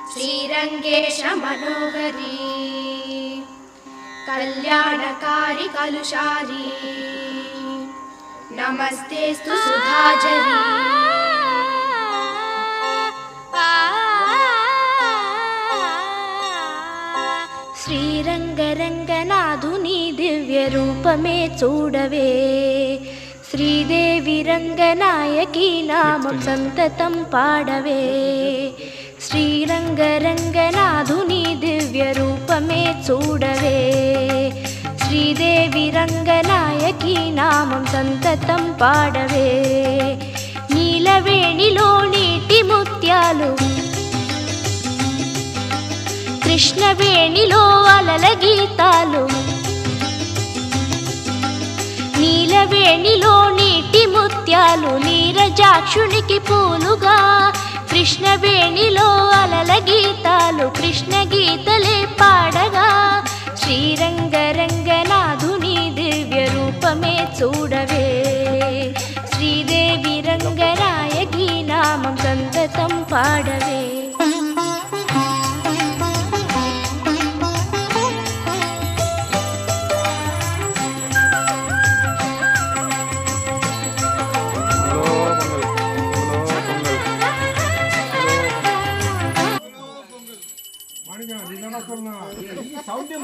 श्रीरंगेश मनोहरी कल्याणकारी कलुषारी नमस्तेस्तु सुधाजरी శ్రీరంగరంగనాథుని దివ్య రూపమే చూడవే శ్రీదేవి రంగనాయకి నామం సంతతం పాడవే శ్రీరంగరంగనాథుని దివ్య రూపమే చూడవే శ్రీదేవి రంగనాయకి నామం సంతతం పాడవే నీలవేణిలో నీటి ముత్యాలు కృష్ణవేణిలో అలల గీతాలు నీలవేణిలో నీటి ముత్యాలు నీరజాక్షునికి పూలుగా కృష్ణవేణిలో అలల గీతాలు కృష్ణ గీతలే పాడగా శ్రీరంగరంగనాథుని దివ్య రూపమే చూడవే శ్రీదేవి రంగనాయకి నామం సంతతం పాడవే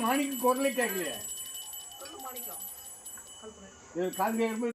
ಮಾಣಿಕ್ಯ ಕೊಡ್ಲಿಕ್ಕೆ ಆಗ್ಲಿ